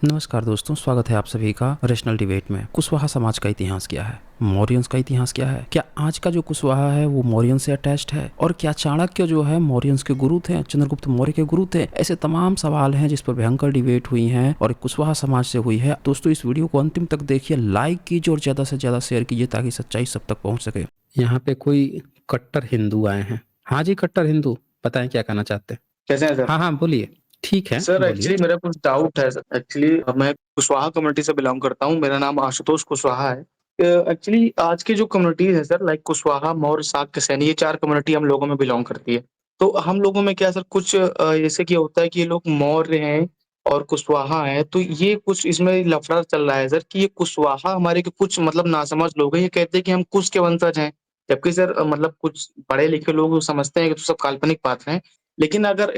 नमस्कार दोस्तों, स्वागत है आप सभी का रेशनल डिबेट में। कुशवाहा समाज का इतिहास क्या है? मौर्यंस का इतिहास क्या है? क्या आज का जो कुशवाहा है वो मौर्यन से अटैच्ड है? और क्या चाणक्य जो है मौर्यंस के गुरु थे, चंद्रगुप्त मौर्य के गुरु थे? ऐसे तमाम सवाल हैं जिस पर भयंकर डिबेट हुई है और कुशवाहा समाज से हुई है। दोस्तों, इस वीडियो को अंतिम तक देखिए, लाइक कीजिए और ज्यादा से ज्यादा शेयर कीजिए ताकि सच्चाई सब तक पहुंच सके। यहाँ पे कोई कट्टर हिंदू आए हैं। हाँ जी, कट्टर हिंदू, बताएं क्या कहना चाहते हैं? कैसे हैं सर? हाँ हाँ, बोलिए। ठीक है, सर बोलिए। एक्चुअली मेरा कुछ डाउट है सर। एक्चुअली मैं कुशवाहा कम्युनिटी से बिलोंग करता हूँ। मेरा नाम आशुतोष कुशवाहा है। एक्चुअली आज की जो कम्युनिटीज़ है सर, लाइक कुशवाहा, मौर्य, शाक्य, सैनी, ये 4 कम्युनिटी हम लोगों में बिलोंग करती है। तो हम लोगों में क्या सर कुछ जैसे कि होता है कि ये लोग मौर्य हैं और कुशवाहा हैं, तो ये कुछ इसमें लफड़ा चल रहा है सर कि ये कुशवाहा हमारे के कुछ मतलब नासमझ लोग हैं। ये कहते हैं कि हम कुश के वंशज हैं, जबकि सर मतलब कुछ पढ़े-लिखे लोग समझते हैं कि तो सब काल्पनिक बात हैं। लेकिन अगर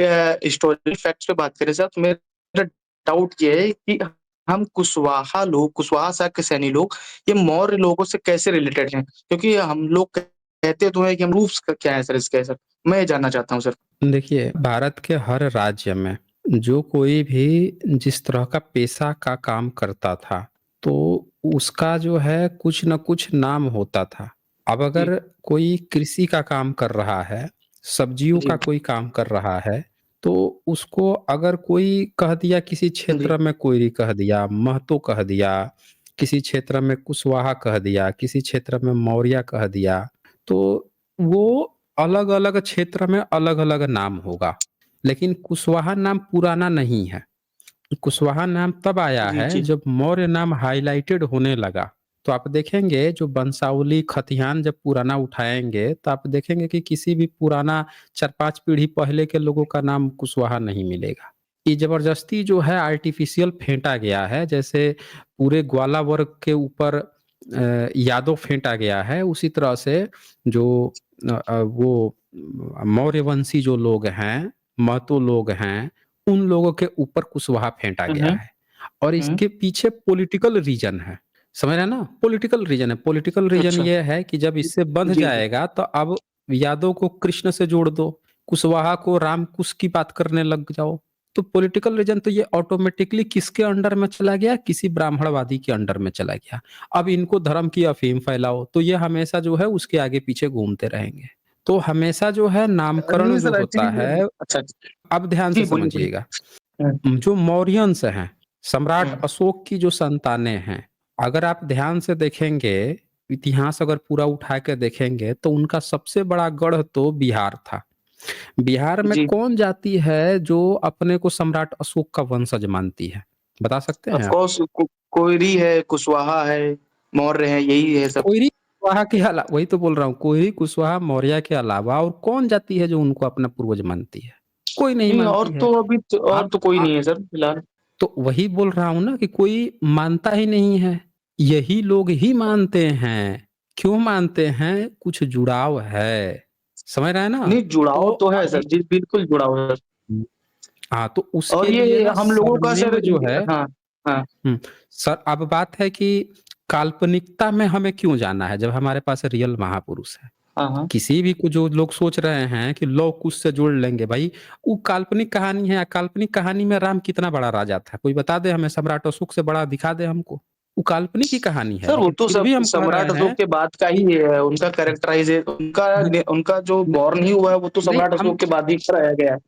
हिस्टोरिकल फैक्ट्स पे बात करें सर, तो मेरा डाउट ये है कि हम कुशवाहा लोग, कुशवाहा शाक्य के सैनी लोग, ये मौर्य लोगों से कैसे रिलेटेड हैं? क्योंकि हम लोग कहते तो हैं कि हम प्रूफ्स क्या है सर इसके सर? मैं ये जानना चाहता हूँ सर। देखिए, भारत के हर राज्य में जो कोई भी जिस तरह का पेशा का काम करता था, तो उसका जो है कुछ न कुछ नाम होता था। अब जी, अगर कोई कृषि का काम कर रहा है, सब्जियों जी, का कोई काम कर रहा है, तो उसको अगर कोई कह दिया, किसी जी, क्षेत्र में कोई कह दिया, महतो कह दिया, किसी क्षेत्र में कुशवाहा कह दिया, किसी क्षेत्र में मौर्य कह दिया, तो वो अलग-अलग क्षेत्र में अलग-अलग नाम होगा, लेकिन कुशवाहा नाम पुराना नहीं है। कुशवाहा नाम तब आया जी, है जी। जब मौर्य नाम हाइलाइटेड होने लगा। तो आप देखेंगे जो वंशावली खतियान जब पुराना उठाएँगे, तो आप देखेंगे कि किसी भी पुराना 4-5 पीढ़ी पहले के लोगों का नाम कुशवाहा नहीं मिलेगा। ये ज़बरदस्ती जो है आर्टिफ़िशियल फेंटा गया है, जैसे पूरे ग्वाला वर्ग के ऊपर यादव फेंटा गया है, उसी तरह से जो वो मौर्यवंशी जो लोग हैं, महतो लोग हैं, उन लोगों के ऊपर कुशवाहा फेंटा हुँ, गया हुँ, है और हुँ। इसके पीछे पॉलिटिकल रीज़न है। समझ रहे हैं ना? पॉलिटिकल रीज़न है। पॉलिटिकल रीज़न अच्छा। ये है कि जब इससे बँध जी, जी। जाएगा तो अब यादव को कृष्ण से जोड़ दो, कुशवाहा को राम कुश की बात करने लग जाओ। तो पॉलिटिकल रीज़न तो ये ऑटोमैटिकली किसके अंडर में चला गया? किसी ब्राह्मणवादी के अंडर में चला गया। अब इनको धर्म की अफ़ीम फैलाओ, तो ये हमेशा जो है उसके आगे-पीछे घूमते रहेंगे। तो हमेशा जो है नहीं नामकरण जो सर होता एक्चुअली है, अच्छा, अब ध्यान से जी बोलिए, बोलिए। समझिएगा। हुँ, जो मौर्यन्स हैं, सम्राट हुँ। अशोक की जो संतानें हैं, अगर आप ध्यान से देखेंगे, इतिहास अगर पूरा उठा के देखेंगे, तो उनका सबसे बड़ा गढ़ तो बिहार था। बिहार में जी, कौन जाति है जो अपने को सम्राट अशोक का वंशज मानती है? बता सकते हैं ऑफ़ आप? कोर्स कोयरी है, कुशवाहा है, मौर्य है, यही है सब। कोई कुशवाहा के अला वही तो बोल रहा हूँ, कोई कुशवाहा मौर्य के अलावा और कौन जाति है जो उनको अपना पूर्वज मानती है? कोई नहीं नहीं मानती है। और आप तो कोई आ नहीं है सर फिलहाल। तो वही बोल रहा हूँ ना कि कोई मानता ही नहीं है। यही लोग ही मानते हैं। क्यों मानते हैं? कुछ जुड़ाव है। समझ रहे हैं ना? नहीं, जुड़ाव तो तो है सर अभी जी, बिल्कुल जुड़ाव है सर। हाँ, तो और उसके लिए ये ना हम लोगों का सरनेम सर जो ये है। हाँ, हाँ, सर अब बात है कि काल्पनिकता में हमें क्यों जाना है जब हमारे पास रियल महापुरुष है। हाँ, हाँ। किसी भी को जो लोग सोच रहे हैं कि लौह कुश से जोड़ लेंगे भाई, वो काल्पनिक कहानी है। काल्पनिक कहानी में राम कितना बड़ा राजा था? कोई बता दे हमें, सम्राट अशोक से बड़ा दिखा दे हमको। वो काल्पनिक ही कहानी है, सर वो लेकिन तो फिर सब भी हम कह रहे सम्राट अशोक हैं। के बाद का ही है, उनका उनका जो बॉर्न ही हुआ है वो तो नहीं सम्राट हम अशोक के बाद ही कराया गया है।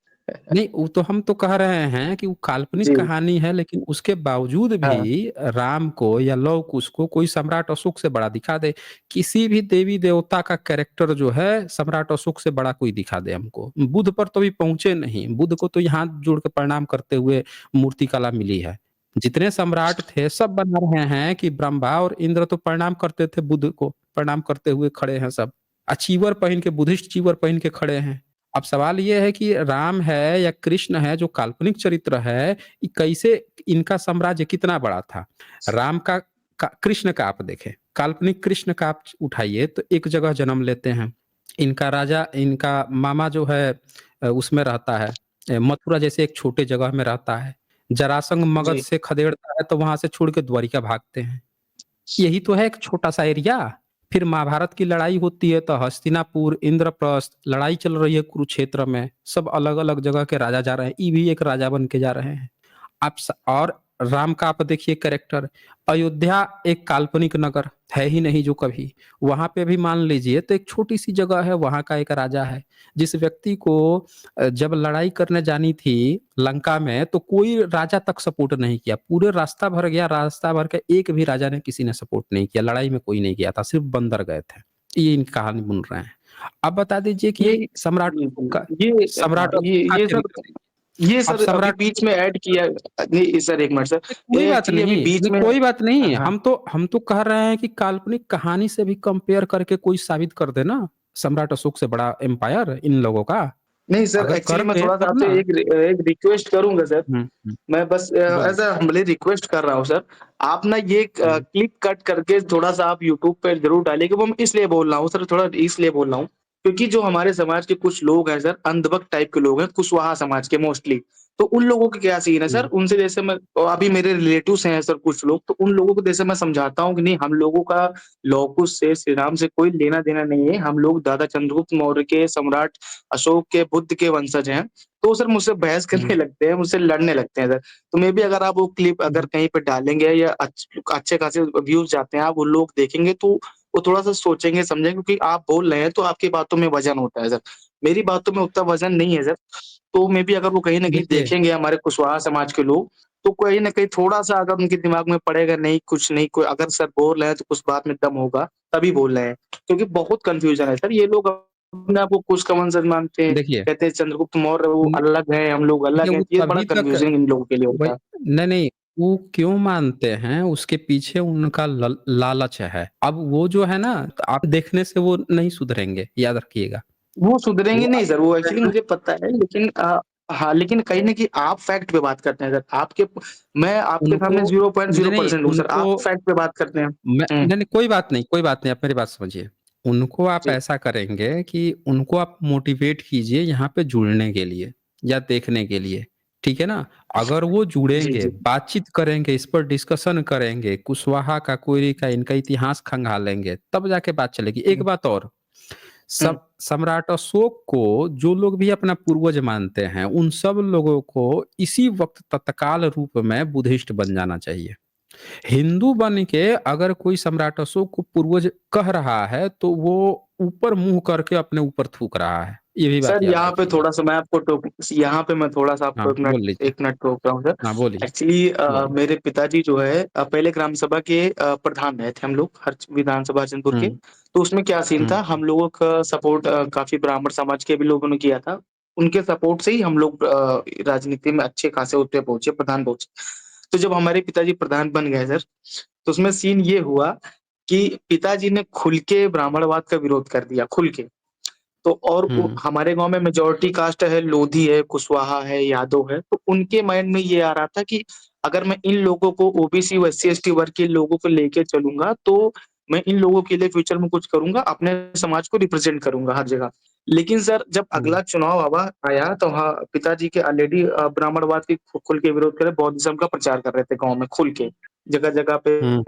नहीं, वो तो हम तो कह रहे हैं कि वो काल्पनिक जी, कहानी है, लेकिन उसके बावजूद भी हाँ। राम को या लव कुश को कोई सम्राट अशोक से बड़ा दिखा दे। किसी भी देवी देवता का कैरेक्टर जो है सम्राट अशोक से बड़ा कोई दिखा दे हमको। बुद्ध पर तो अभी पहुंचे नहीं। बुद्ध को तो यहाँ हाथ जोड़ के प्रणाम करते हुए मूर्तिकला मिली है। जितने सम्राट थे सब बना रहे हैं कि ब्रह्मा और इंद्र तो प्रणाम करते थे बुद्ध को, प्रणाम करते हुए खड़े हैं सब। चीवर पहन के, बुद्धिस्ट चीवर पहन के खड़े हैं। अब सवाल ये है कि राम है या कृष्ण है जो काल्पनिक चरित्र है, ये कैसे, इनका साम्राज्य कितना बड़ा था? राम का कृष्ण का आप देखें, काल्पनिक कृष्ण का आप उठाइए तो एक जगह जन्म लेते हैं। इनका राजा, इनका मामा जो है उसमें रहता है, मथुरा जैसे एक छोटे जगह में रहता है। जरासंध मगध जी, से खदेड़ता है तो वहां से छोड़ के द्वारिका भागते हैं। यही तो है एक छोटा-सा एरिया। फिर महाभारत की लड़ाई होती है तो हस्तिनापुर, इंद्रप्रस्थ, लड़ाई चल रही है कुरुक्षेत्र में, सब अलग-अलग जगह के राजा जा रहे हैं, ये भी एक राजा बन के जा रहे हैं। आप स और राम का आप देखिए कैरेक्टर, अयोध्या एक काल्पनिक नगर है ही नहीं जो कभी, वहां पे भी मान लीजिए तो एक छोटी सी जगह है, वहां का एक राजा है जिस व्यक्ति को जब लड़ाई करने जानी थी लंका में तो कोई राजा तक सपोर्ट नहीं किया, पूरे रास्ता भर गया, रास्ता भर के एक भी राजा ने किसी ने सपोर्ट नहीं किया, लड़ाई में कोई नहीं गया था, सिर्फ बंदर गए थे। ये इनकी कहानी बुन रहे हैं। अब बता दीजिए ये कि सम्राट जी, अशोक का जी। ये हाँ, सम्राट अशोक का ये क्या सर मतलब है? ये अब सर अभी सम्राट बीच में ऐड किया नहीं सर, 1 मिनट सर। कोई ये बात एक्चुअली अभी नहीं, बीच नहीं में कोई बात नहीं, हाँ। हम तो कह रहे हैं कि काल्पनिक कहानी से भी कंपेयर करके कोई साबित कर दे ना, सम्राट अशोक से बड़ा एम्पायर इन लोगों का, नहीं सर, अगर एक्चुअली कर मैं दे थोड़ा-सा तब आपसे ना। एक रिक्वेस्ट करूँगा सर। हुँ, मैं बस बोलिए। एज़ अ हम्बली रिक्वेस्ट कर रहा हूँ सर। आप ना ये हुँ, क्लिप कट करके थोड़ा-सा आप यूट्यूब पे ज़रूर डालिए, वो मैं इसलिए बोल रहा हूँ सर, थोड़ा इसलिए बोल रहा हूँ, क्योंकि जो हमारे समाज के कुछ लोग हैं सर, अंधभक्त टाइप के लोग हैं, कुशवाहा समाज के मोस्टली। तो उन लोगों के क्या सीन है सर, हुँ, उनसे जैसे मैं अभी मेरे रिलेटिव्स हैं सर कुछ लोग, तो उन लोगों को जैसे मैं समझाता हूँ कि नहीं, हम लोगों का लव-कुश से, श्री राम से कोई लेना-देना नहीं है। हम लोग दादा चंद्रगुप्त मौर्य के, सम्राट अशोक के, बुद्ध के वंशज हैं। तो वो सर मुझसे बहस हुँ, करने लगते हैं, मुझसे लड़ने लगते हैं सर। तो मे बी अगर आप वो क्लिप अगर हुँ, कहीं पे डालेंगे या अच्छे खासे व्यूज़ जाते हैं, आप वो लोग देखेंगे तो वो थोड़ा-सा सोचेंगे, समझेंगे, क्योंकि आप बोल रहे हैं तो आपकी बातों में वज़न होता है सर। मेरी बातों में उतना वज़न नहीं है सर। तो मे बी अगर वो कहीं न कहीं देखिए देखेंगे हमारे कुशवाहा समाज के लोग, तो कहीं न कहीं थोड़ा-सा अगर उनके दिमाग में पड़ेगा, नहीं कुछ नहीं, कोई अगर सर बोल रहे हैं तो कुछ बात में दम होगा, तभी बोल रहे हैं। क्योंकि बहुत कन्फ्यूज़न है सर, ये लोग अपने आप को कुश का वंशज मानते हैं, देखिए कहते हैं चंद्रगुप्त मौर्य वो न अलग है, हम लोग देखिए अलग हैं, वो ये बड़ा तभी तक कन्फ्यूज़न इन लोगों के लिए वही होता है। नहीं, नहीं, वो क्यों मानते हैं, उसके पीछे उनका लालच है। अब वो जो है ना, तो आप देखने से वो नहीं सुधरेंगे, याद रखिएगा। वो सुधरेंगे वो नहीं सर, वो है एक्चुअली ना, मुझे पता है, लेकिन हाँ, लेकिन कहीं न कहीं आप फैक्ट पे बात करते हैं सर। मैं आपके उनको सामने नहीं, नहीं, 0.0% हूँ सर, उनको आप फैक्ट पे बात करते हैं। नहीं, हुँ, नहीं, कोई बात नहीं, आप मेरी बात समझिए। उनको आप जी, ऐसा करेंगे कि उनको आप मोटिवेट कीजिए यहाँ पे जुड़ने के लिए या देखने के लिए, ठीक है ना? अगर वो जी, जुड़ेंगे, जी, बातचीत करेंगे, इस पर डिस्कशन करेंगे, कुशवाहा का, कोयरी का, इनका इतिहास खंगालेंगे, तब जाके बात चलेगी। एक हुँ, बात और, हुँ, सम्राट अशोक को जो लोग भी अपना पूर्वज मानते हैं, उन सब लोगों को इसी वक़्त तत्काल रूप में बुद्धिस्ट बन जाना चाहिए। हिंदू बन के अगर कोई सम्राट अशोक को पूर्वज कह रहा है, तो वो ऊपर मुँह करके अपने ऊपर थूक रहा है। ये भी बात सर याद यहाँ पे रखिएगा। थोड़ा-सा मैं आपको टोक यहाँ पे मैं थोड़ा-सा हाँ, आपको बोल लीजिए। 1 मिनट रोक रहा हूँ सर। हाँ, बोलिए, एक्चुअली बोलिए। मेरे पिताजी जो है पहले ग्राम सभा के प्रधान रहे थे हम लोग, हर विधानसभा जौनपुर के। हुँ, तो उसमें क्या सीन हुँ, था, हम लोगों का सपोर्ट काफ़ी ब्राह्मण समाज के भी लोगों ने किया था। उनके सपोर्ट से ही हम लोग राजनीति में अच्छे खासे ओहदे पे पहुँचे, प्रधान पहुँचे। तो जब हमारे पिताजी प्रधान बन गए सर, तो उसमें सीन ये हुआ कि पिताजी ने खुल के ब्राह्मणवाद का विरोध कर दिया, खुल के। तो और हुँ, हमारे गाँव में मेजॉरिटी कास्ट है, लोधी है, कुशवाहा है, यादव है, तो उनके माइंड में ये आ रहा था कि अगर मैं इन लोगों को ओबीसी व एससी-एसटी वर्ग के लोगों को लेके चलूँगा, तो मैं इन लोगों के लिए फ्यूचर में कुछ करूँगा, अपने समाज को रिप्रेज़ेंट करूँगा हर जगह। लेकिन सर जब हुँ, अगला चुनाव आया तो हाँ, पिताजी के ऑलरेडी ब्राह्मणवाद की खुल के विरोध करे, बौद्धिज़्म का प्रचार कर रहे थे गाँव में खुल के। जगह-जगह हुँ,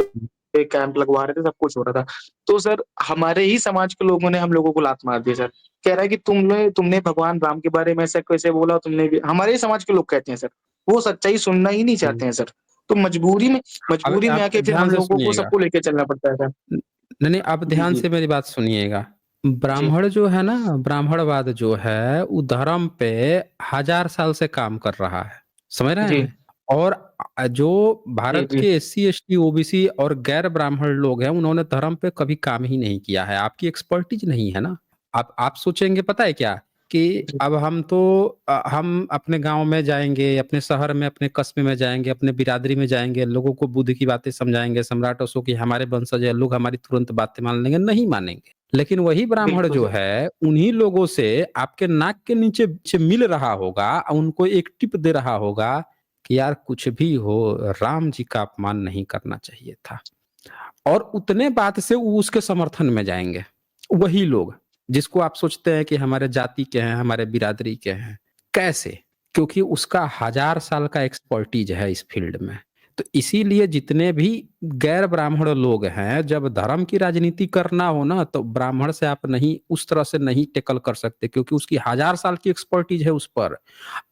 पे कैंप लगवा रहे थे, सब कुछ हो रहा था। तो सर हमारे ही समाज के लोगों ने हम लोगों को लात मार दी सर। कह रहा है कि तुमने भगवान राम के बारे में ऐसा कैसे बोला, तुमने भी हमारे ही समाज के लोग कहते हैं सर। वो सच्चाई सुनना ही नहीं हुँ। चाहते हैं सर। तो अब मजबूरी में आप आके फिर ध्यान हम से लोगों को सुनिएगा। सबको लेके चलना पड़ता है सर। न नहीं, आप जी, ध्यान जी। से मेरी बात सुनिएगा। जी, ब्राह्मण जो है ना, ब्राह्मणवाद जो है, वो धर्म पे हज़ार साल से काम कर रहा है। समझ रहे जी, हैं? और जो जी, भारत जी। के एससी, एसटी, ओबीसी और गैर ब्राह्मण लोग हैं, उन्होंने धर्म पे कभी काम ही नहीं किया है। आपकी एक्सपर्टीज़ नहीं है ना। आप सोचेंगे पता है क्या? कि जी, अब हम अपने गाँव में जाएँगे, अपने शहर में, अपने कस्बे में जाएँगे, अपने बिरादरी में जाएँगे, लोगों को बुद्ध की बातें समझाएँगे, सम्राट अशोक ये हमारे वंशज है, लोग हमारी तुरंत बातें मान लेंगे, नहीं मानेंगे। लेकिन वही ब्राह्मण बिल्कुल जो सर। है, उन्हीं लोगों से आपके नाक के नीचे से मिल रहा होगा, उनको एक टिप दे रहा होगा कि यार कुछ भी हो, राम जी का अपमान नहीं करना चाहिए था। और उतने बात से वो उसके समर्थन में जाएँगे। वही लोग, जिसको आप सोचते हैं कि हमारे जाति के हैं, हमारे बिरादरी के हैं। कैसे? क्योंकि उसका हज़ार साल का एक्सपर्टीज़ है इस फ़ील्ड में। तो इसीलिए जितने भी गैर ब्राह्मण लोग हैं, जब धर्म की राजनीति करना हो ना, तो ब्राह्मण से आप नहीं उस तरह से नहीं टैकल कर सकते क्योंकि उसकी हज़ार साल की एक्सपर्टीज़ है उस पर।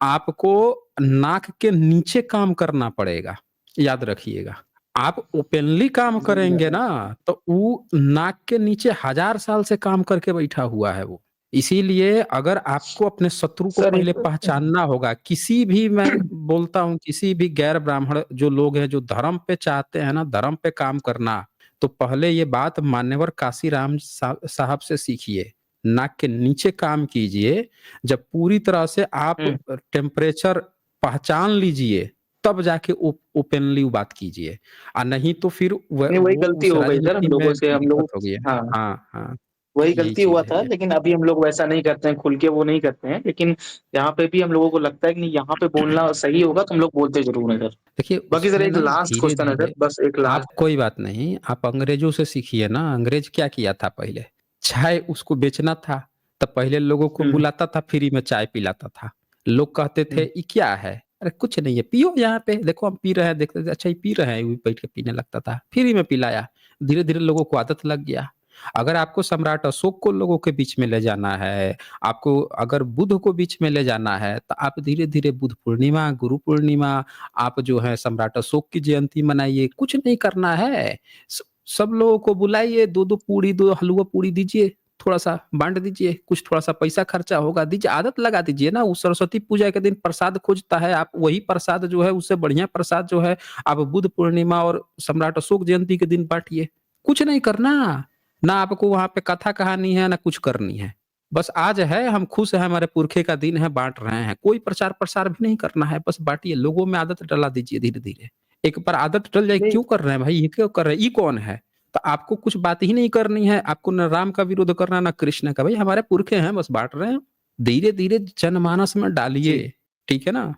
आपको नाक के नीचे काम करना पड़ेगा। याद रखिएगा। आप ओपनली काम जी, करेंगे ना, तो वो नाक के नीचे 1000 साल से काम करके बैठा हुआ है वो। इसीलिए अगर आपको अपने शत्रु को सर पहले एक पहचानना होगा, किसी भी मैं बोलता हूँ किसी भी गैर ब्राह्मण जो लोग हैं, जो धर्म पे चाहते हैं ना, धर्म पे काम करना, तो पहले ये बात मान्यवर काशीराम साहब से सीखिए। नाक के नीचे काम कीजिए, जब पूरी तरह से आप हुँ, टेम्परेचर पहचान लीजिए, तब जाके ओपनली बात कीजिए। नहीं तो फिर नहीं वही वो गलती उस हो गई सर हम राजनीति लोगों में से हम दिक्कत लोग हो गई है। हाँ, हाँ, हाँ, वही यही गलती हुआ चीज़ है था ये। लेकिन अभी हम लोग वैसा नहीं करते हैं, खुल के वो नहीं करते हैं। लेकिन यहाँ पे भी हम लोगों को लगता है कि नहीं यहाँ पे बोलना सही होगा तो हम लोग बोलते ज़रूर हैं सर। देखिए बाकी सर उसमें एक ना लास्ट क्वेश्चन है सर, धीरे-धीरे बस एक आप लास्ट कोई बात नहीं, आप अंग्रेज़ों से सीखिए ना, अंग्रेज़ क्या किया था पहले? चाय उसको बेचना था, तब पहले लोगों को हुँ, बुलाता था, फ्री में चाय पिलाता था। लोग कहते थे, हुँ, "ये क्या है?" "अरे कुछ नहीं है, पियो यहाँ पे, देखो हम पी रहे हैं।" देखते थे, "अच्छा ये पी रहे हैं?" वो बैठ के पीने लगता था, फ्री में पिलाया। धीरे-धीरे लोगों को आदत लग गया। अगर आपको सम्राट अशोक को लोगों के बीच में ले जाना है, आपको अगर बुद्ध को बीच में ले जाना है, तो आप धीरे-धीरे बुद्ध पूर्णिमा, गुरु पूर्णिमा, आप जो है सम्राट अशोक की जयंती मनाइए, कुछ नहीं करना है। स सब लोगों को बुलाइए, 2-2 पूड़ी, 2 हलवा पूड़ी दीजिए, थोड़ा-सा बाँट दीजिए, कुछ थोड़ा-सा पैसा खर्चा होगा, दीजिए, आदत लगा दीजिए ना। वो सरस्वती पूजा के दिन प्रसाद खोजता है, आप वही प्रसाद जो है, उससे बढ़िया प्रसाद जो है, आप बुद्ध पूर्णिमा और सम्राट अशोक जयंती के दिन बाँटिए। कुछ नहीं करना, ना आपको वहाँ पे कथा कहानी है, ना कुछ करनी है। बस आज है, हम खुश हैं, हमारे पुरखे का दिन है, बाँट रहे हैं। कोई प्रचार-प्रसार भी नहीं करना है, बस बाँटिए, लोगों में आदत डला दीजिए धीरे-धीरे। एक बार आदत डल जाए, नहीं क्यों कर रहे हैं भाई, ये क्यों कर रहे हैं, ये कौन है? तो आपको कुछ बात ही नहीं करनी है, आपको ना राम का विरोध करना, ना कृष्ण का। भाई हमारे पुरखे हैं, बस बाँट रहे हैं। धीरे-धीरे जनमानस में जी। डालिए, ठीक है ना?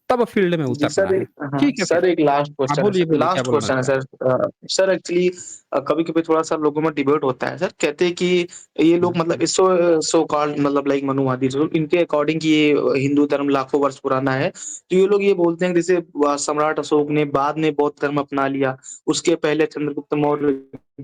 तब फील्ड में जी उतरना सर है। एक हाँ, ठीक है फिर। सर एक लास्ट हाँ, क्वेश्चन है बोलिए, सर, बोलिए, क्या लास्ट बोलना क्वेश्चन है चाह रहे सर। हैं? सर एक्चुअली कभी-कभी थोड़ा-सा लोगों में डिबेट होता है सर, कहते हैं कि ये हुँ, लोग मतलब हुँ। सो कॉल्ड मतलब लाइक मनुवादी जो इनके अकॉर्डिंग कि ये हिंदू धर्म लाखों वर्ष पुराना है। तो ये लोग ये बोलते हैं कि जैसे सम्राट अशोक ने बाद में बौद्ध धर्म अपना लिया, उसके पहले चंद्रगुप्त मौर्य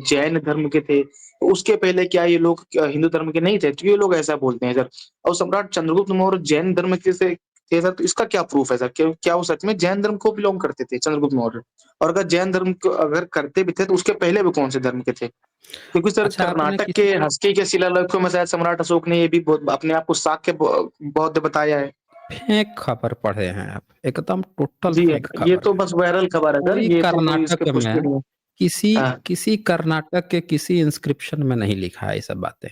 जैन धर्म के थे, तो उसके पहले क्या ये लोग हिंदू धर्म के नहीं थे? तो ये लोग ऐसा बोलते हैं सर। और सम्राट चंद्रगुप्त मौर्य जैन धर्म के से थे सर, तो इसका क्या प्रूफ है सर? क्या वो सच में जैन धर्म को बिलॉन्ग करते थे चंद्रगुप्त मौर्य? और अगर जैन धर्म को अगर करते भी थे तो उसके पहले वो कौन से धर्म के थे? क्योंकि सर अच्छा आपने कर्नाटक के किसी हस्की के शिलालेखों में शायद सम्राट अशोक ने ये भी अपने आप को शाक्य बौद्ध बताया है। फेक खबर पढ़े हैं आप, एकदम टोटल जी, फेक ये खबर तो है। बस वायरल खबर है सर, कोई ये तो कोई इसके कर्नाटक पुष्टि में नहीं है। किसी हाँ, किसी कर्नाटक के किसी इंस्क्रिप्शन में नहीं लिखा है ये सब बातें।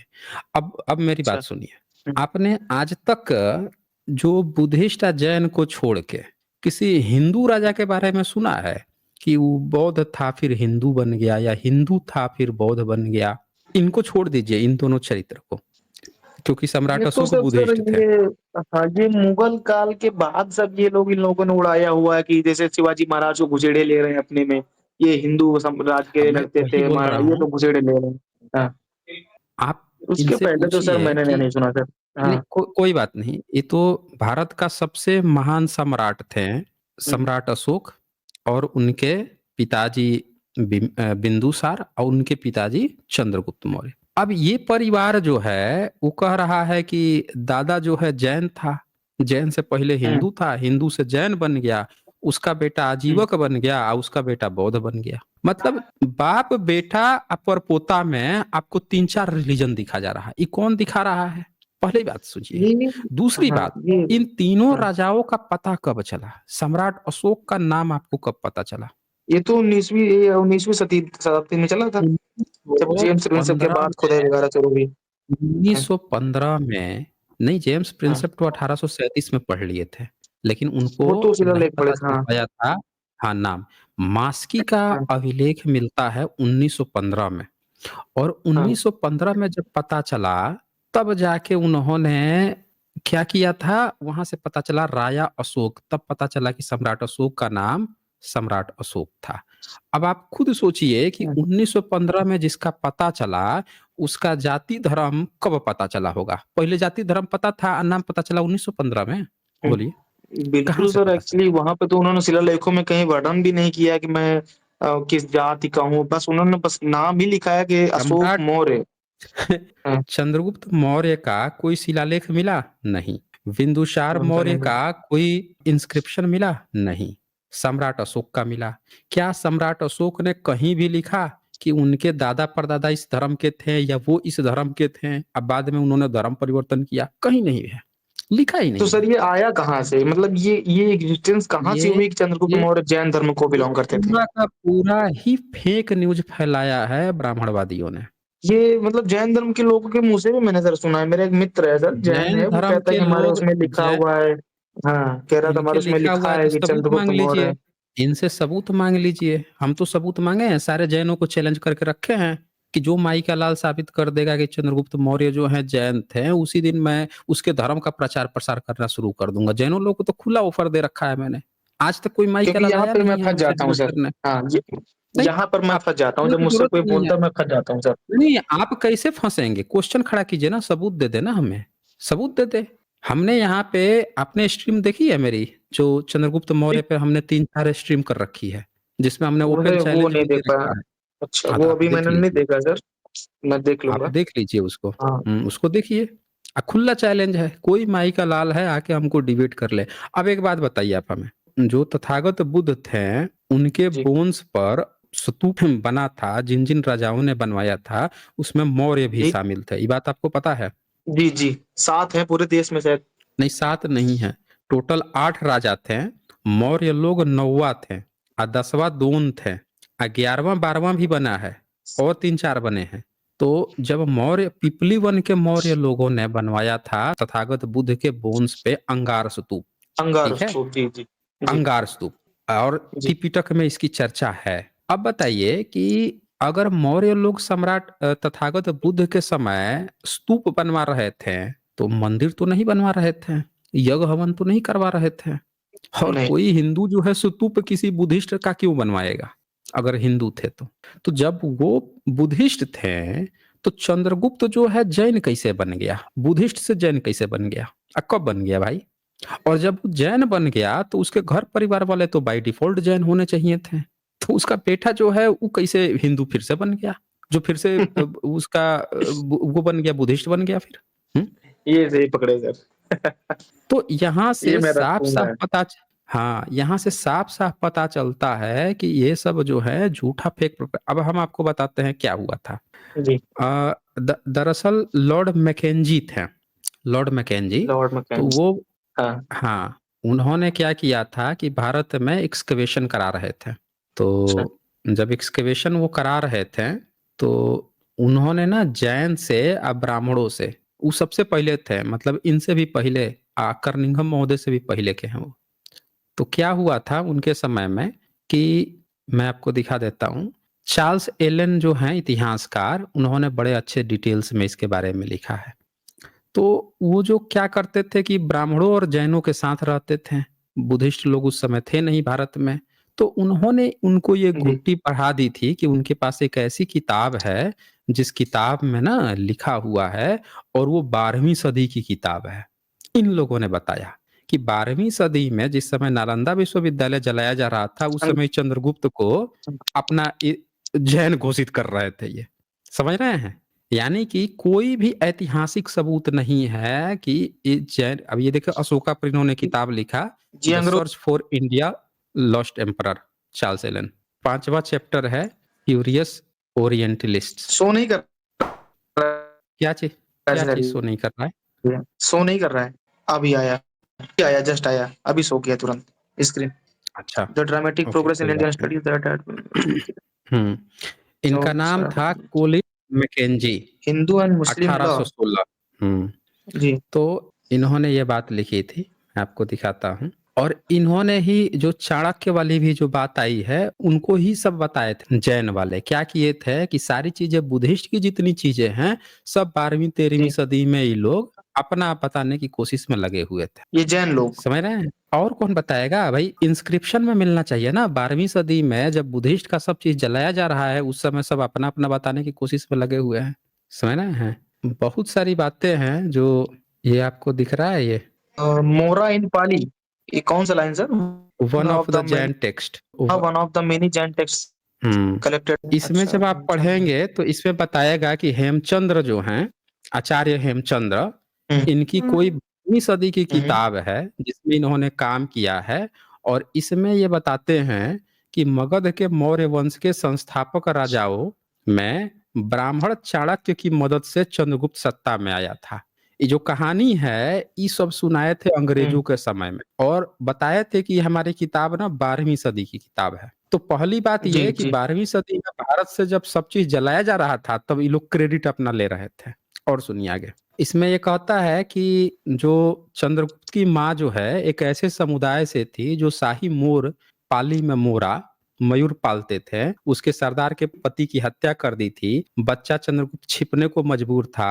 अब मेरी अच्छा। बात सुनिए, हुँ, आपने आज तक जो बुद्धिस्ट या जैन को छोड़ के किसी हिंदू राजा के बारे में सुना है कि वो बौद्ध था फिर हिंदू बन गया, या हिंदू था फिर बौद्ध बन गया? इनको छोड़ दीजिए, इन दोनों चरित्र को, क्योंकि ये सम्राट तो अशोक सर बुद्धिस्ट थे। ये हाँ, ये मुगल काल के बाद सब ये लोग इन लोगों ने उड़ाया हुआ है कि जैसे शिवाजी महाराज को घुसेड़े ले रहे हैं अपने में, ये हिंदू साम्राज्य अब के मैं लड़ते वही थे, बोल रहा ये हूँ, तो घुसेड़े ले रहे हैं। हाँ, आप उसके इनसे पहले तो सर पूछिए मैंने कि नहीं सुना सर। नहीं, हाँ, कोई बात नहीं। ये तो भारत का सबसे महान सम्राट थे, हुँ, सम्राट अशोक, और उनके पिताजी बिंदुसार और उनके पिताजी चंद्रगुप्त मौर्य। अब ये परिवार जो है, वो कह रहा है कि दादा जो है जैन था, जैन से पहले हुँ, हिंदू था, हिंदू से जैन बन गया, उसका बेटा हुँ। आजीवक बन गया और उसका बेटा बौद्ध बन गया। मतलब बाप, बेटा और परपोता में आपको 3-4 रिलीजन दिखा जा रहा है। ये कौन दिखा रहा है? पहली बात सुझिए। ये दूसरी हाँ, बात, ये इन तीनों हाँ, राजाओं का पता कब चला? सम्राट अशोक का नाम आपको कब पता चला? ये तो 19वीं शताब्दी में चला था, जब जेम्स प्रिंसेप के 1915 बाद खुदाई में वगैरह शुरू हुई। हुँ, 1915 में नहीं, जेम्स हाँ, प्रिंसेप तो 1837 में पढ़ लिए थे, लेकिन उनको वो तो नहीं शिलालेख पढ़े पता थे, चल हाँ, पाया था। हाँ, नाम मास्की का हाँ, अभिलेख मिलता है 1915 में, और हाँ, 1915 में जब पता चला, तब जाके उन्होंने क्या किया था, वहाँ से पता चला राया अशोक, तब पता चला कि सम्राट अशोक का नाम सम्राट अशोक था। अब आप खुद सोचिए कि हुँ, 1915 में जिसका पता चला, उसका जाति धर्म कब पता चला होगा? पहले जाति धर्म पता था और नाम पता चला 1915 में? हुँ। बोलिए, कहाँ बिल्कुल से सर, पता चला? एक्चुअली वहाँ पे तो उन्होंने शिलालेखों में कहीं वर्णन भी नहीं किया है कि मैं किस जाति का हूँ, बस उन्होंने बस नाम ही लिखा है कि अशोक सम्राट मौर्य। हाँ, चंद्रगुप्त मौर्य का कोई शिलालेख मिला? नहीं। बिंदुसार कौन सा मौर्य नहीं का कोई इंस्क्रिप्शन मिला? नहीं। सम्राट अशोक का मिला। क्या सम्राट अशोक ने कहीं भी लिखा कि उनके दादा परदादा इस धर्म के थे या वो इस धर्म के थे, अब बाद में उन्होंने धर्म परिवर्तन किया? कहीं नहीं है, लिखा ही तो नहीं सर है। ये आया कहाँ से? मतलब ये एग्जिस्टेंस कहाँ से ये हुई कि चंद्रगुप्त ये मौर्य जैन धर्म को ये बिलॉन्ग करते थे? पूरा का पूरा ही फेक न्यूज़ फैलाया है ब्राह्मणवादियों ने। ये मतलब जैन धर्म के लोगों के मुँह से भी मैंने सर सुना है। मेरा एक मित्र है सर, जैन जैन है, वो धर्म कहता है के कि हमारे लोग उसमें लिखा जै हुआ है। हाँ, कह रहा था इनके हमारे उसमें लिखा हुआ लिखा है है तो कि सबूत चंद्रगुप्त माँग मौर्य लीजिए। है। इनसे सबूत माँग लीजिए। हम तो सबूत माँगे हैं, सारे जैनों को चैलेंज करके रखे हैं कि जो माई का लाल साबित कर देगा कि चंद्रगुप्त मौर्य जो हैं जैन थे, उसी दिन मैं उसके धर्म का प्रचार-प्रसार करना शुरू कर दूँगा। जैनों लोगों को तो खुला ऑफर दे रखा है मैंने। आज तक कोई माई का क्योंकि लाल यहाँ आया पे मैं नहीं है फँस हमसे जाता हूँ डिबेट सर। करने। हाँ, ये नहीं, यहाँ पर मैं आप फँस जाता हूँ। फँसने जब की मुझसे ज़रूरत कोई नहीं है। बोलता है मैं फँस जाता हूँ सर। नहीं, आप कैसे फँसेंगे? क्वेश्चन खड़ा कीजिए ना, सबूत दे देना हमें, सबूत दे दे। हमने यहाँ पे आपने स्ट्रीम देखी है मेरी? जो चंद्रगुप्त जी, मौर्य पे हमने 3-4 स्ट्रीम कर रखी है, जिसमें हमने ओपन वो चैलेंज नहीं भी देख दे पाया। रखा है। अच्छा, हाँ, तो वो आप अभी देख मैंने नहीं लीजिए, देखा सर, मैं देख आप लूँगा। देख लीजिए उसको। हाँ, उसको देखिए। खुला चैलेंज है, कोई माई का लाल है आके हमको डिबेट कर ले। अब एक बात बताइए आप हमें, जो तथागत बुद्ध थे, उनके जी। बोन्स पर स्तूप बना था, जिन-जिन राजाओं ने बनवाया था, उसमें मौर्य भी जी, शामिल थे। ये बात आपको पता है? जी, जी। 7 हैं पूरे देश में शायद। नहीं, 7 नहीं है, टोटल 8 राजा थे, मौर्य लोग 9वाँ थे, 10वाँ दून थे, 11वाँ 12वाँ भी बना है और 3-4 बने हैं। तो जब मौर्य पिपली वन के मौर्य लोगों ने बनवाया था तथागत बुद्ध के बोन्स पे अंगार स्तूप, अंगार ठीक है? स्तूप, जी, जी। जी, अंगार स्तूप और जी, त्रिपिटक में इसकी चर्चा है। अब बताइए कि अगर मौर्य लोग सम्राट तथागत बुद्ध के समय स्तूप बनवा रहे थे, तो मंदिर तो नहीं बनवा रहे थे, यज्ञ हवन तो नहीं करवा रहे थे और नहीं, कोई हिंदू जो है स्तूप किसी बुद्धिस्ट का क्यों बनवाएगा, अगर हिंदू थे तो? तो जब वो बुद्धिस्ट थे, तो चंद्रगुप्त जो है जैन कैसे बन गया? बुद्धिस्ट से जैन कैसे बन गया? कब बन गया भाई? और जब वो जैन बन गया तो उसके घर परिवार वाले तो बाय डिफ़ॉल्ट जैन होने चाहिए थे। तो उसका बेटा जो है वो कैसे हिंदू फिर से बन गया? जो फिर से उसका वो बन गया बुद्धिस्ट बन गया फिर। हुँ? ये सही पकड़े सर। तो यहाँ ये से मैं रखूँगा। साफ-साफ पता च हाँ, यहाँ से साफ-साफ पता चलता है कि ये सब जो है झूठा फेक अब हम आपको बताते हैं क्या हुआ था। जी, द दरअसल लॉर्ड मैकेंजी थे, लॉर्ड मैकेंजी, लॉर्ड तो मैकेन्जी। वो हाँ, हाँ, उन्होंने क्या किया था कि भारत में एक्सकवेशन करा रहे थे। अच्छा। तो जब एक्सकवेशन वो करा रहे थे, तो उन्होंने ना जैन से ब्राह्मणों से वो सबसे पहले थे, मतलब इनसे भी पहले कर्निघन महोदय से भी पहले के हैं वो। तो क्या हुआ था उनके समय में कि मैं आपको दिखा देता हूँ। चार्ल्स एलन जो हैं इतिहासकार, उन्होंने बड़े अच्छे डिटेल्स में इसके बारे में लिखा है। तो वो जो क्या करते थे कि ब्राह्मणों और जैनों के साथ रहते थे। बुद्धिस्ट लोग उस समय थे नहीं भारत में। तो उन्होंने उनको ये जी, घुट्टी पढ़ा दी थी कि उनके पास एक ऐसी किताब है, जिस किताब में ना लिखा हुआ है और वो 12वीं सदी की किताब है। इन लोगों ने बताया कि 12वीं सदी में जिस समय नालंदा विश्वविद्यालय जलाया जा रहा था, उस अन समय चंद्रगुप्त को अपना जैन घोषित कर रहे थे ये। समझ रहे हैं? यानी कि कोई भी ऐतिहासिक सबूत नहीं है कि ये जैन अब ये देखिए अशोका पर इन्होंने किताब लिखा जी, the Angrez search for India lost emperor Charles Allen 5वां चैप्टर है क्यूरियस ओरिएंटलिस्ट्स शो नहीं कर रहा है क्या सर चीज़ अभी। शो नहीं कर रहा है? शो नहीं कर रहा है। अभी आया, अभी आया, जस्ट आया, अभी शो किया तुरंत स्क्रीन। अच्छा, the dramatic okay progress in कोई बात इंडियन नहीं। स्टडीज़ दैट हैड हुँ, इनका नाम था Colin Mackenzie Hindu and Muslim law. 1816 हुँ। जी, तो इन्होंने ये बात लिखी थी, मैं आपको दिखाता हूँ और इन्होंने ही जो चाणक्य वाली भी जो बात आई है, उनको ही सब बताए थे जैन वाले। क्या किए थे कि सारी चीज़ें बुद्धिस्ट की जितनी चीज़ें हैं, सब 12वीं-13वीं जी, सदी में ये लोग अपना बताने की कोशिश में लगे हुए थे। ये जैन लोग। समझ रहे हैं? और कौन बताएगा? भई इंस्क्रिप्शन में मिलना चाहिए ना, 12वीं सदी में जब बुद्धिस्ट का सब चीज़ जलाया जा रहा है, उस समय सब अपना-अपना बताने की कोशिश में लगे हुए हैं। समझ रहे हैं? बहुत सारी बातें हैं जो ये आपको दिख रहा है ये? मोरा इन पाली, ये कौन-सा line sir? One of of the the many Jain text व one of the many Jain text हुँ। कलेक्टेड। इसमें अच्छा, जब आप पढ़ेंगे तो इसमें बताएगा कि हेमचंद्र जो हैं, आचार्य हेमचंद्र, हुँ, इनकी कोई 12वीं सदी की हुँ, हुँ। किताब है जिसमें इन्होंने काम किया है और इसमें ये बताते हैं कि मगध के मौर्य वंश के संस्थापक राजाओं में ब्राह्मण चाणक्य की मदद से चंद्रगुप्त सत्ता में आया था। ये जो कहानी है ये सब सुनाए थे अंग्रेजों के समय में और बताए थे कि हमारी किताब ना 12वीं सदी की किताब है। तो पहली बात जी, ये है कि जी। 12वीं सदी में भारत से जब सब चीज जलाया जा रहा था तब ये लोग क्रेडिट अपना ले रहे थे। और सुनिए आगे। इसमें ये कहता है कि जो चंद्रगुप्त की माँ जो है एक ऐसे समुदाय से थी जो शाही मोर, पाली में मोरा, मयूर पालते थे। उसके सरदार के पति की हत्या कर दी थी। बच्चा चंद्रगुप्त छिपने को मजबूर था।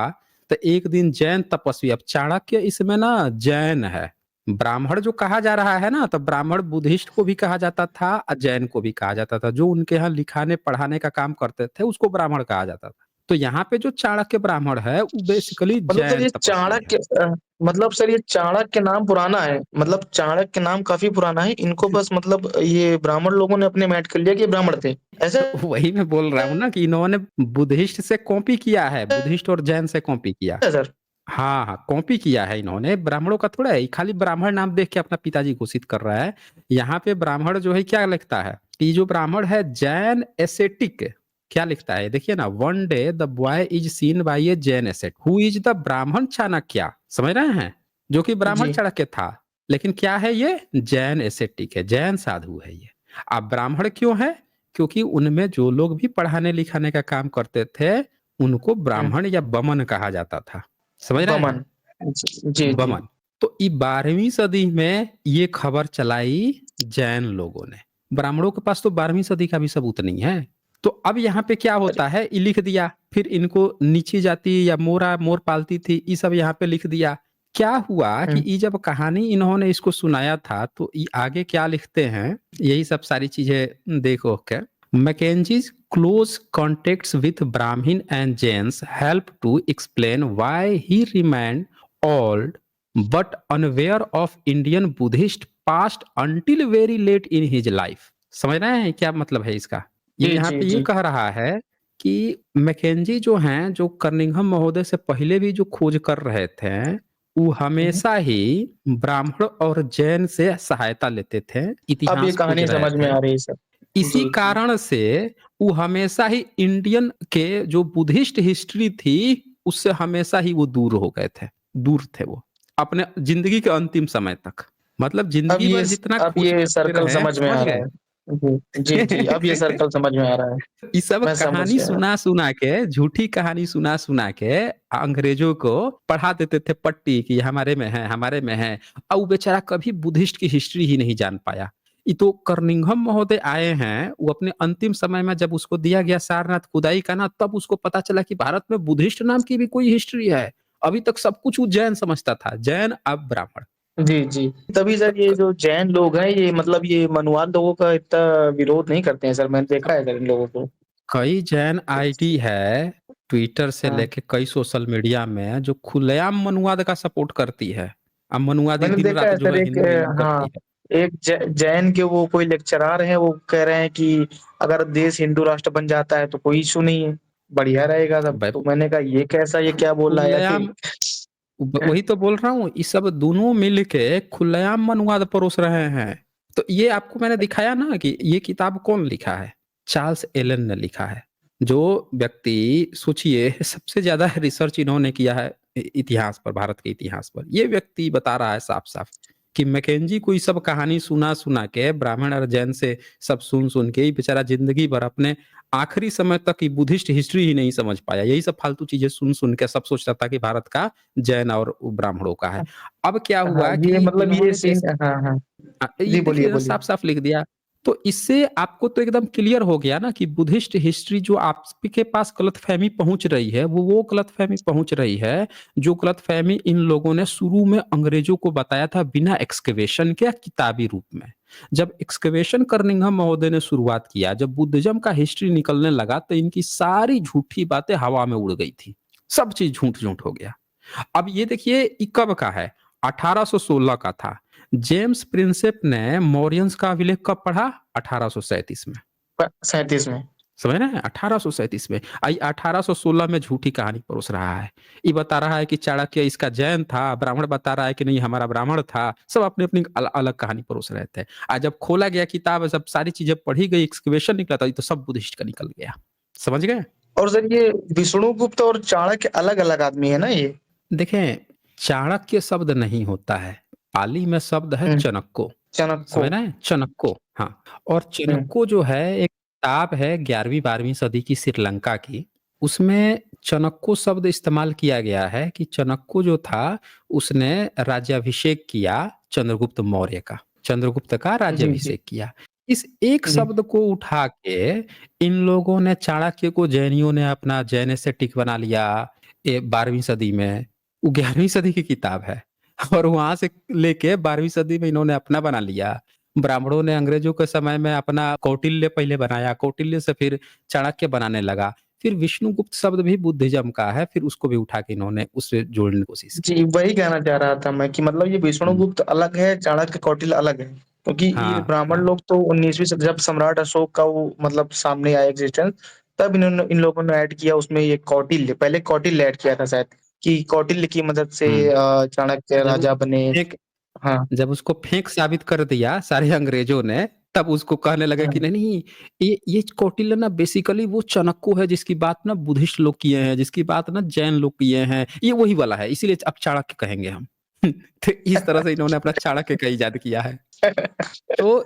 तो एक दिन जैन तपस्वी, अब चाणक्य इसमें ना जैन है। ब्राह्मण जो कहा जा रहा है ना, तो ब्राह्मण बुद्धिस्ट को भी कहा जाता था और जैन को भी कहा जाता था। जो उनके यहाँ लिखाने पढ़ाने का काम करते थे उसको ब्राह्मण कहा जाता था। तो यहाँ पे जो चाणक्य ब्राह्मण है वो बेसिकली मतलब सर जैन ये तपस्वी है। मतलब सर ये चाणक्य नाम पुराना है, मतलब चाणक्य नाम काफ़ी पुराना है। इनको बस मतलब ये ब्राह्मण लोगों ने अपने में ऐड कर लिया कि ये ब्राह्मण थे। ऐसा वही मैं बोल रहा हूँ ना कि इन्होंने बुद्धिस्ट से कॉपी किया है, बुद्धिस्ट और जैन से कॉपी किया। है सर? हाँ, हाँ, कॉपी किया है इन्होंने, ब्राह्मणों का थोड़ा है, ये खाली ब्राह्मण नाम देख के अपना पिताजी घोषित कर रहा है। यहाँ पे ब्राह्मण जो है क्या लिखता है कि जो ब्राह्मण है जैन एसेटिक, क्या लिखता है देखिए ना, one day the boy is seen by a Jain ascetic who is the Brahmin Chanakya, समझ रहे हैं, जो कि ब्राह्मण जी। चाणक्य था। लेकिन क्या है ये जैन एसेटिक है, जैन साधु है ये। अब ब्राह्मण क्यों है, क्योंकि उनमें जो लोग भी पढ़ाने लिखाने का काम करते थे उनको हुँ, ब्राह्मण या बमन कहा जाता था, समझ रहे हैं, बमन। जी, जी। बमन। तो 12वीं सदी में ये खबर चलाई जैन लोगों ने। ब्राह्मणों के पास तो 12वीं सदी का भी सबूत नहीं है। तो अब यहाँ पे क्या अरे! होता है, ये लिख दिया, फिर इनको नीची जाति या मोरा मोर पालती थी ये सब यहाँ पे लिख दिया। क्या हुआ कि हुँ, ये जब कहानी इन्होंने इसको सुनाया था तो ये आगे क्या लिखते हैं, यही सब सारी चीजें देखो क्या। Mackenzie's close contacts with Brahmin and Jains help to explain why he remained old but unaware of Indian Buddhist past until very late in his life। समझ रहे हैं क्या मतलब है इसका? ये जी, यहाँ जी, पे ये जी। कह रहा है कि मैकेंजी जो हैं, जो कर्निंघम महोदय से पहले भी जो खोज कर रहे थे, वो हुँ, हुँ। हमेशा ही ब्राह्मण और जैन से सहायता लेते थे, अब ये इतिहास खोज कहानी रहे समझ में थे। आ रही है सर। इसी जी, जी। कारण से वो हमेशा ही इंडियन के जो बुद्धिस्ट हिस्ट्री थी उससे हमेशा ही वो दूर हो गए थे, दूर थे वो अपने जिंदगी के अंतिम समय तक। मतलब जिंदगी भर जितना अब खोज ये करते सर्कल रहे, समझ में आ समझ रहा गए। है। जी, जी, जी। अब ये सर्कल समझ में आ रहा है। ये सब मैं समझ कहानी गया। सुना सुना के, झूठी कहानी सुना सुना के अंग्रेजों को पढ़ा देते थे पट्टी कि हमारे में है, हमारे में है। और वो बेचारा कभी बुद्धिस्ट की हिस्ट्री ही नहीं जान पाया। ये तो कर्निंघम महोदय आए हैं, वो अपने अंतिम समय में जब उसको दिया गया सारनाथ खुदाई का ना, तब उसको पता चला कि भारत में बुद्धिस्ट नाम की भी कोई हिस्ट्री है। अभी तक सब कुछ वो जैन समझता था, जैन अब ब्राह्मण। जी, जी। तभी सर ये जो जैन लोग हैं ये मतलब ये मनुवाद लोगों का इतना विरोध नहीं करते हैं सर, मैंने देखा है सर इन लोगों को। कई जैन आईडी है ट्विटर से हाँ, लेके कई सोशल मीडिया में जो खुलेआम मनुवाद का सपोर्ट करती है। अब मनुवादी मैंने दिन देखा रात है जो सर है एक हिंदू हाँ, करती है। एक जैन के वो कोई लेक्चरार हैं, वो कह रहे हैं कि अगर देश हिंदू राष्ट्र बन जाता है तो कोई इश्यू नहीं है, बढ़िया रहेगा सब। भाई तो मैंने कहा ये कैसा, ये क्या बोल रहा है ऐसे ही? खुलेआम, वही तो बोल रहा हूँ, ये सब दोनों मिल के खुलेआम मनुवाद परोस रहे हैं। तो ये आपको मैंने दिखाया ना कि ये किताब कौन लिखा है, चार्ल्स एलन ने लिखा है। जो व्यक्ति, सोचिए, सबसे ज्यादा रिसर्च इन्होंने किया है इतिहास पर, भारत के इतिहास पर। ये व्यक्ति बता रहा है साफ साफ कि मैकेंजी को ये सब कहानी सुना सुना के, ब्राह्मण और जैन से सब सुन सुन के, ये बेचारा जिंदगी भर अपने आखिरी समय तक ये बुद्धिस्ट हिस्ट्री ही नहीं समझ पाया। यही सब फालतू चीजें सुन सुन के सब सोचता था कि भारत का जैन और ब्राह्मणों का है। अब क्या हाँ, हुआ ये कि मतलब ये इन्होंने सीन हाँ, हाँ। ये जी, बोलिए, देखिए ना, बोलिए। साफ साफ लिख दिया। तो इससे आपको तो एकदम क्लियर हो गया ना कि बुद्धिस्ट हिस्ट्री जो आपके पास गलतफहमी पहुंच रही है, वो गलतफहमी पहुंच रही है जो गलतफहमी इन लोगों ने शुरू में अंग्रेजों को बताया था बिना एक्सकवेशन के, किताबी रूप में। जब एक्सकवेशन कर्निंघम महोदय ने शुरुआत किया, जब बुद्धिज्म का हिस्ट्री निकलने लगा, तो इनकी सारी झूठी बातें हवा में उड़ गई थी। सब चीज झूठ झूठ हो गया। अब ये देखिए ये कब का है, 1816 का था। जेम्स प्रिंसेप ने मौर्यंस का अभिलेख कब पढ़ा, 1837 में। 37 में। समझ रहे हैं? 1837 में। 1816 में झूठी कहानी परोस रहा है। ये बता रहा है कि चाणक्य इसका जैन था, ब्राह्मण बता रहा है कि नहीं हमारा ब्राह्मण था। सब अपनी-अपनी अलग कहानी परोस रहे थे। आज जब खोला गया किताब, जब सारी चीज़ें पढ़ी गई, एक्सकवेशन निकला, तो ये तो सब बुद्धिस्ट का निकल गया। समझ गए? और सर ये विष्णुगुप्त और चाणक्य अलग-अलग आदमी है ना ये? देखें, चाणक्य शब्द नहीं होता है। पाली में शब्द है हुँ, चनक्को। चाणक्य। समझ रहे हैं? चनक्को, हाँ। और हुँ, चनक्को जो है एक किताब है 11वीं-12वीं सदी की श्रीलंका की। उसमें चनक्को शब्द इस्तेमाल किया गया है कि चनक्को जो था, उसने राज्याभिषेक किया चंद्रगुप्त मौर्य का। चंद्रगुप्त का जी, जी, राज्याभिषेक किया। इस एक जी। शब्द को उठा के इन लोगों ने, चाणक्य को जैनियों ने अपना जैन एस्थेटिक बना लिया 12वीं सदी में। वो 11वीं सदी की किताब है और वहाँ से लेके 12वीं सदी में इन्होंने अपना बना लिया। ब्राह्मणों ने अंग्रेजों के समय में अपना कौटिल्य पहले बनाया, कौटिल्य से फिर चाणक्य बनाने लगा। फिर विष्णुगुप्त शब्द भी बुद्धिज़्म का है, फिर उसको भी उठा के इन्होंने उससे जोड़ने की कोशिश की। जी, वही कहना चाह रहा था मैं कि मतलब ये हुँ। विष्णुगुप्त अलग है, चाणक्य, कौटिल्य अलग है। क्योंकि ये हाँ, ब्राह्मण हाँ। लोग तो 19वीं सदी जब सम्राट अशोक का वो मतलब सामने आया एक्जिस्टेंस, तब इन लोगों ने ऐड किया उसमें ये कौटिल्य, पहले कौटिल्य ऐड किया था शायद, कि कौटिल्य की मदद से हुँ। चाणक्य जब राजा बने। फेंक हाँ, जब उसको फेंक साबित कर दिया सारे अंग्रेजों ने, तब उसको कहने लगे कि हाँ। नहीं, नहीं, ये कौटिल्य ना बेसिकली वो चाणक्य है जिसकी बात ना बुद्धिस्ट लोग किए हैं, जिसकी बात ना जैन लोग किए हैं, ये वही वाला है, इसीलिए अब चाणक्य कहेंगे हम। तो इस तरह से इन्होंने अपना चाणक्य का इजाद किया है। तो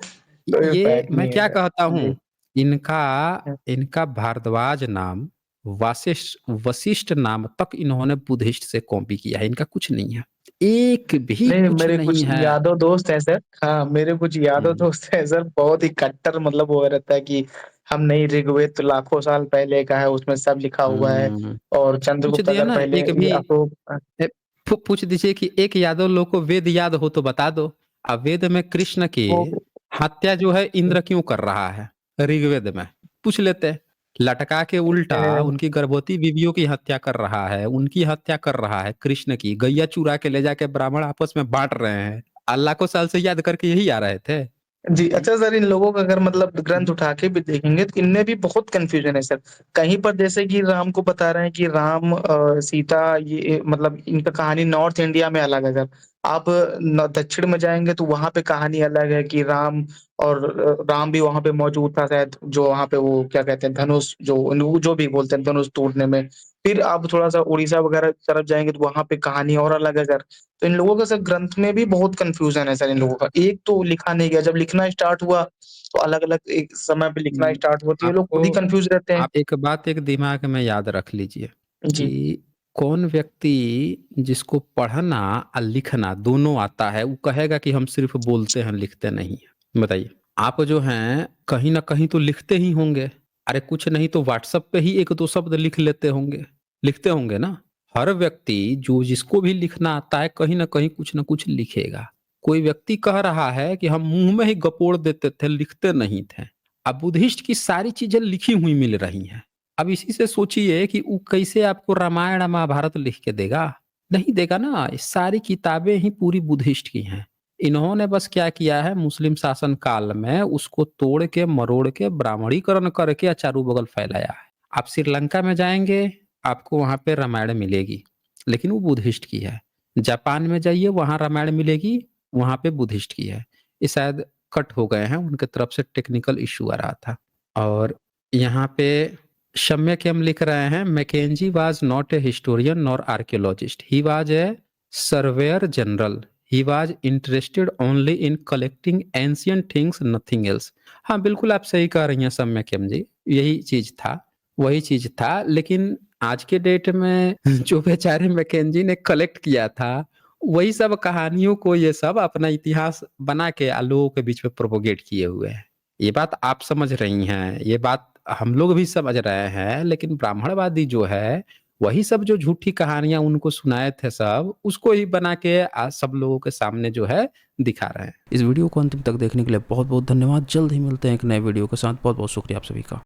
तो ये ये फैक्ट मैं नहीं क्या है। कहता जी। हूँ, इनका हुँ। इनका भारद्वाज नाम वशिष्ठ नाम तक इन्होंने बुद्धिस्ट से कॉपी किया है, इनका कुछ नहीं है। एक भी नहीं, कुछ मेरे नहीं कुछ है। यादव दोस्त हैं सर। हाँ, मेरे कुछ यादव हुँ। दोस्त हैं सर, बहुत ही कट्टर मतलब वो रहता है कि हम नहीं, ऋग्वेद तो लाखों साल पहले का है, उसमें सब लिखा हुआ है हुँ। और पूछ चंद्रगुप्त दिए अगर ना पहले एक ये भी अशोक ए, पूछ दीजिए कि एक यादव लोग को वेद याद हो तो बता दो। वेद में कृष्ण की वो हत्या जो है इंद्र क्यों कर रहा है? ऋग्वेद में पूछ लेते हैं। लटका के उल्टा उनकी गर्भवती बीवियों की हत्या कर रहा है, उनकी हत्या कर रहा है कृष्ण की। गैया चुरा के ले जाके ब्राह्मण आपस में बाँट रहे हैं। लाखों साल से याद करके यही आ रहे थे। जी, अच्छा सर इन लोगों का अगर मतलब ग्रंथ उठा के भी देखेंगे तो इनमें भी बहुत कन्फ्यूज़न है सर। कहीं पर जैसे कि राम को बता रहे हैं कि राम सीता ये मतलब इनका कहानी नॉर्थ इंडिया में अलग है सर। आप न दक्षिण में जाएँगे तो वहाँ पे कहानी अलग है कि राम और राम भी वहाँ पे मौजूद था शायद जो वहाँ पे वो क्या कहते हैं धनुष जो भी बोलते हैं धनुष तोड़ने में। फिर आप थोड़ा-सा उड़ीसा वगैरह की तरफ जाएँगे तो वहाँ पे कहानी और अलग है सर। तो इन लोगों का सर ग्रंथ में भी बहुत कन्फ्यूज़न है सर इन लोगों का। एक तो लिखा नहीं गया, जब लिखना स्टार्ट हुआ, तो अलग-अलग एक समय पे लिखना हुँ। स्टार्ट हुआ, तो ये लोग आपको खुद ही कन्फ्यूज़ रहते हैं। आप एक बात एक दिमाग में याद रख लीजिए जी, कि कौन व्यक्ति जिसको पढ़ना और लिखना दोनों आता है, वो कहेगा कि हम सिर्फ़ बोलते हैं, लिखते नहीं हैं। बताइए? आप जो हैं कहीं न कहीं तो लिखते ही होंगे। अरे कुछ नहीं तो व्हाट्सएप पे ही 1-2 शब्द लिख लेते होंगे। लिखते होंगे ना? हर व्यक्ति जो जिसको भी लिखना आता है कहीं न कहीं कुछ न कुछ लिखेगा। कोई व्यक्ति कह रहा है कि हम मुँह में ही गपोड़ देते थे, लिखते नहीं थे। अब बुद्धिस्ट की सारी चीज़ें लिखी हुई मिल रही हैं। अब इसी से सोचिए कि वो कैसे आपको रामायण महाभारत लिख के देगा? नहीं देगा ना, ये सारी किताबें ही पूरी बुद्धिस्ट की हैं। इन्होंने बस क्या किया है मुस्लिम शासन काल में उसको तोड़ के, मरोड़ के, ब्राह्मणीकरण करके चारों बगल फैलाया है। आप श्रीलंका में जाएँगे, आपको वहाँ पे रामायण मिलेगी, लेकिन वो बुद्धिस्ट की है। जापान में जाइए वहाँ रामायण मिलेगी, वहाँ पे बुद्धिस्ट की है। ये शायद कट हो गए हैं, उनके तरफ से टेक्निकल इश्यू आ रहा था। और यहाँ पे सम्यक हम लिख रहे हैं Mackenzie was not a historian nor archaeologist, he was a surveyor general, he was interested only in collecting ancient things nothing else. हाँ बिल्कुल आप सही कह रही हैं सम्यक जी, यही चीज था, वही चीज था। लेकिन आज के डेट में जो बेचारे मैकेंजी ने कलेक्ट किया था वही सब कहानियों को ये सब अपना इतिहास बना के लोगों के बीच में प्रोपोगेट किए हुए हैं। ये बात आप समझ रही हैं, ये बात हम लोग भी समझ रहे हैं, लेकिन ब्राह्मणवादी जो है, वही सब जो झूठी कहानियाँ उनको सुनाए थे सब, उसको ही बना के आज सब लोगों के सामने जो है दिखा रहे हैं। इस वीडियो को अंतिम तक देखने के लिए बहुत-बहुत धन्यवाद। जल्द ही मिलते हैं एक नए वीडियो के साथ। बहुत-बहुत शुक्रिया आप सभी का।